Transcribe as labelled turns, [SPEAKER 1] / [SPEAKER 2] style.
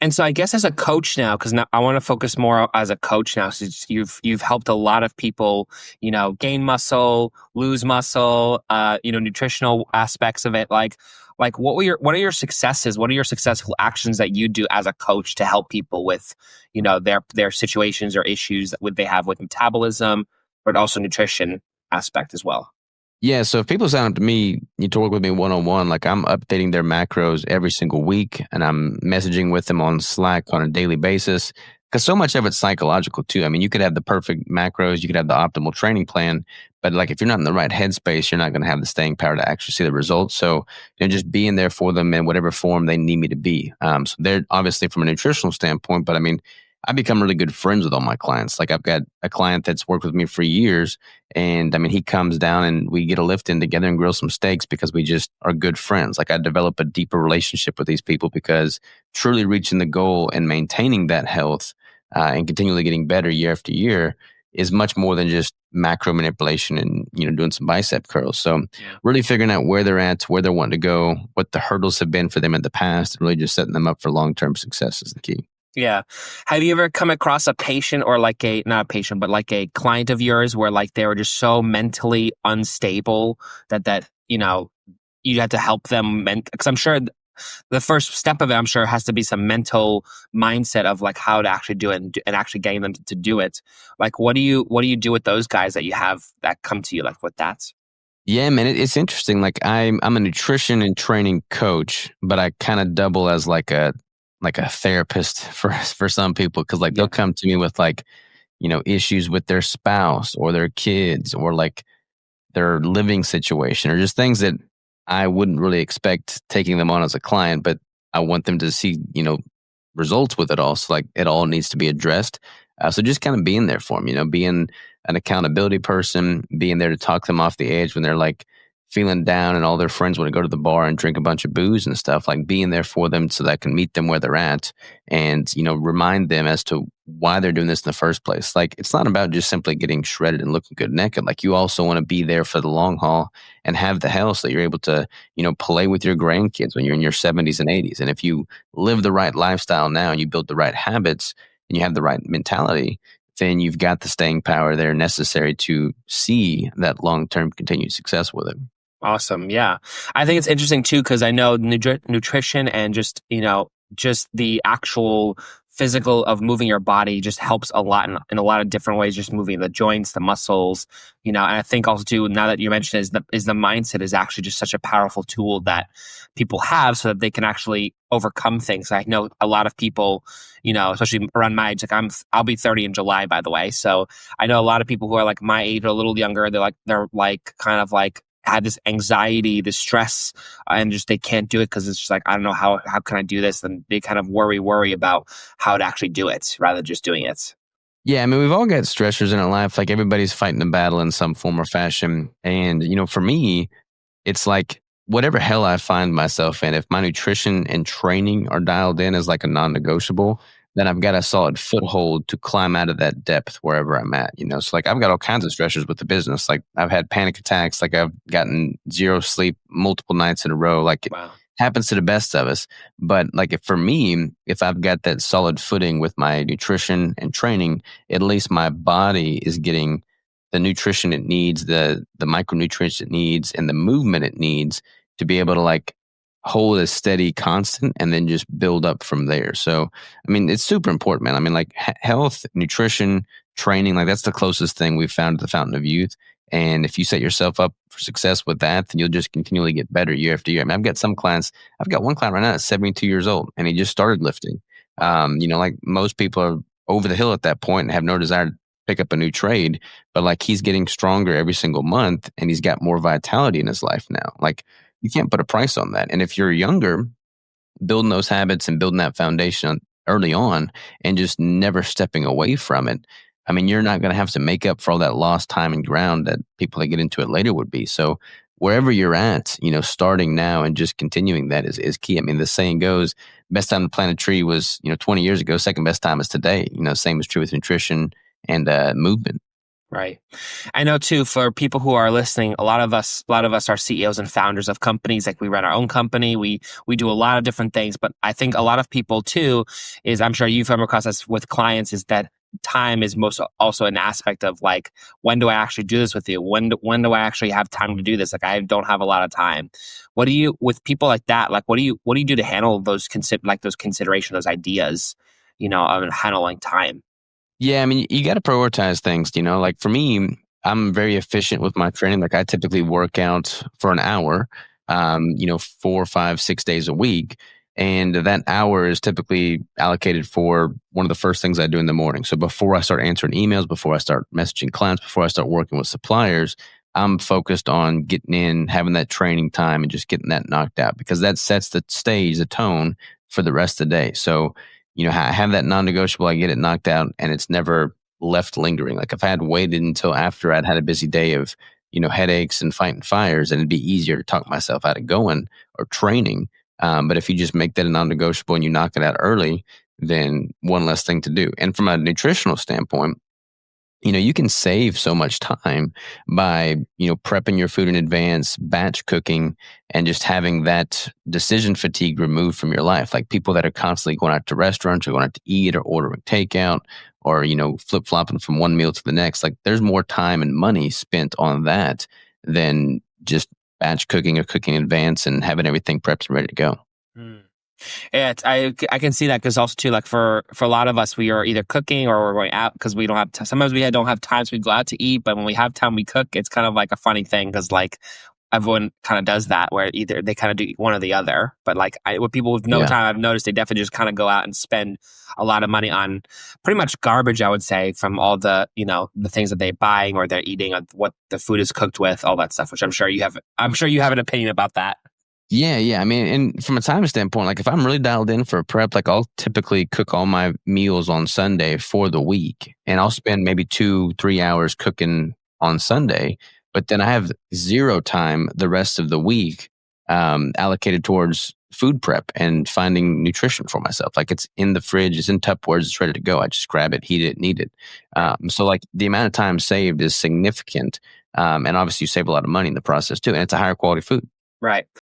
[SPEAKER 1] And so I guess as a coach now, because now I want to focus more as a coach now, since you've helped a lot of people, gain muscle, lose muscle, nutritional aspects of it. Like what are your successes? What are your successful actions that you do as a coach to help people with, their situations or issues that they have with metabolism, but also nutrition aspect as well?
[SPEAKER 2] Yeah, so if people sign up to me, you to work with me one on one, like I'm updating their macros every single week and I'm messaging with them on Slack on a daily basis. Because so much of it's psychological too. I mean, you could have the perfect macros, you could have the optimal training plan, but like if you're not in the right headspace, you're not going to have the staying power to actually see the results. So, just being there for them in whatever form they need me to be. So they're obviously from a nutritional standpoint, but I mean, I become really good friends with all my clients. Like I've got a client that's worked with me for years, and I mean, he comes down and we get a lift in together and grill some steaks because we just are good friends. Like I develop a deeper relationship with these people because truly reaching the goal and maintaining that health and continually getting better year after year is much more than just macro manipulation and doing some bicep curls. So
[SPEAKER 1] Yeah.
[SPEAKER 2] really figuring out where they're at, where they're wanting to go, what the hurdles have been for them in the past, and really just setting them up for long-term success is the key.
[SPEAKER 1] Yeah. Have you ever come across a patient or not a patient, but like a client of yours where like they were just so mentally unstable that you had to help them? Because I'm sure the first step of it, I'm sure, has to be some mental mindset of like how to actually do it and actually getting them to do it. Like, what do you do with those guys that you have that come to you like with that?
[SPEAKER 2] Yeah, man, it's interesting. Like I'm a nutrition and training coach, but I kind of double as like a therapist for some people because like
[SPEAKER 1] Yeah.
[SPEAKER 2] they'll come to me with like issues with their spouse or their kids or like their living situation or just things that I wouldn't really expect taking them on as a client, but I want them to see results with it all. So like it all needs to be addressed. So just kind of being there for them, being an accountability person, being there to talk them off the edge when they're like feeling down and all their friends want to go to the bar and drink a bunch of booze and stuff, like being there for them so that I can meet them where they're at and, remind them as to why they're doing this in the first place. Like it's not about just simply getting shredded and looking good naked. Like you also want to be there for the long haul and have the health so that you're able to, play with your grandkids when you're in your 70s and 80s. And if you live the right lifestyle now and you build the right habits and you have the right mentality, then you've got the staying power there necessary to see that long-term continued success with it.
[SPEAKER 1] Awesome. Yeah. I think it's interesting too, because I know nutrition and just the actual physical of moving your body just helps a lot in a lot of different ways, just moving the joints, the muscles, and I think also too, now that you mentioned is the mindset is actually just such a powerful tool that people have so that they can actually overcome things. I know a lot of people, especially around my age, like I'll be 30 in July, by the way. So I know a lot of people who are like my age or a little younger, they're like kind of like had this anxiety, this stress, and just they can't do it because it's just like, I don't know how can I do this? And they kind of worry about how to actually do it rather than just doing it.
[SPEAKER 2] Yeah, I mean, we've all got stressors in our life. Like everybody's fighting a battle in some form or fashion. And, for me, it's like whatever hell I find myself in, if my nutrition and training are dialed in as like a non-negotiable, then I've got a solid foothold to climb out of that depth wherever I'm at. So like I've got all kinds of stressors with the business. Like I've had panic attacks, like I've gotten zero sleep multiple nights in a row. Like it
[SPEAKER 1] Wow.
[SPEAKER 2] happens to the best of us. But like for me, if I've got that solid footing with my nutrition and training, at least my body is getting the nutrition it needs, the micronutrients it needs, and the movement it needs to be able to like hold a steady constant and then just build up from there. So, I mean, it's super important, man. I mean, like health, nutrition, training, like that's the closest thing we've found to the fountain of youth. And if you set yourself up for success with that, then you'll just continually get better year after year. I mean, I've got one client right now that's 72 years old and he just started lifting. Like most people are over the hill at that point and have no desire to pick up a new trade, but like he's getting stronger every single month and he's got more vitality in his life now. Like you can't put a price on that. And if you're younger, building those habits and building that foundation early on and just never stepping away from it, I mean, you're not going to have to make up for all that lost time and ground that people that get into it later would be. So wherever you're at, starting now and just continuing that is key. I mean, the saying goes, best time to plant a tree was, 20 years ago. Second best time is today. Same is true with nutrition and movement.
[SPEAKER 1] Right. I know too, for people who are listening, a lot of us are CEOs and founders of companies. Like we run our own company. We do a lot of different things, but I think a lot of people too is, I'm sure you've come across this with clients, is that time is most also an aspect of like, when do I actually do this with you? When do I actually have time to do this? Like I don't have a lot of time. What do you, with people like that, like what do you do to handle those those considerations, those ideas, of handling time?
[SPEAKER 2] Yeah, I mean, you got to prioritize things, like for me, I'm very efficient with my training. Like I typically work out for an hour, 4, 5, 6 days a week. And that hour is typically allocated for one of the first things I do in the morning. So before I start answering emails, before I start messaging clients, before I start working with suppliers, I'm focused on getting in, having that training time and just getting that knocked out because that sets the stage, the tone for the rest of the day. So I have that non-negotiable. I get it knocked out, and it's never left lingering. Like if I had waited until after I'd had a busy day of, headaches and fighting fires, and it'd be easier to talk myself out of going or training. But if you just make that a non-negotiable and you knock it out early, then one less thing to do. And from a nutritional standpoint, you can save so much time by, prepping your food in advance, batch cooking, and just having that decision fatigue removed from your life. Like people that are constantly going out to restaurants or going out to eat or ordering takeout or, flip flopping from one meal to the next. Like there's more time and money spent on that than just batch cooking or cooking in advance and having everything prepped and ready to go.
[SPEAKER 1] Hmm. Yeah, I can see that because also too, like for a lot of us, we are either cooking or we're going out because we don't have sometimes we don't have time, so we go out to eat. But when we have time, we cook. It's kind of like a funny thing because like everyone kind of does that where either they kind of do one or the other. But like with people with no
[SPEAKER 2] Yeah.
[SPEAKER 1] time, I've noticed they definitely just kind of go out and spend a lot of money on pretty much garbage. I would say from all the the things that they're buying or they're eating, or what the food is cooked with, all that stuff. Which I'm sure you have. I'm sure you have an opinion about that.
[SPEAKER 2] Yeah, yeah. I mean, and from a time standpoint, like if I'm really dialed in for a prep, like I'll typically cook all my meals on Sunday for the week, and I'll spend maybe 2, 3 hours cooking on Sunday. But then I have zero time the rest of the week allocated towards food prep and finding nutrition for myself. Like it's in the fridge, it's in Tupperware, it's ready to go. I just grab it, heat it, and eat it. So like the amount of time saved is significant, and obviously you save a lot of money in the process too, and it's a higher quality food.
[SPEAKER 1] Right.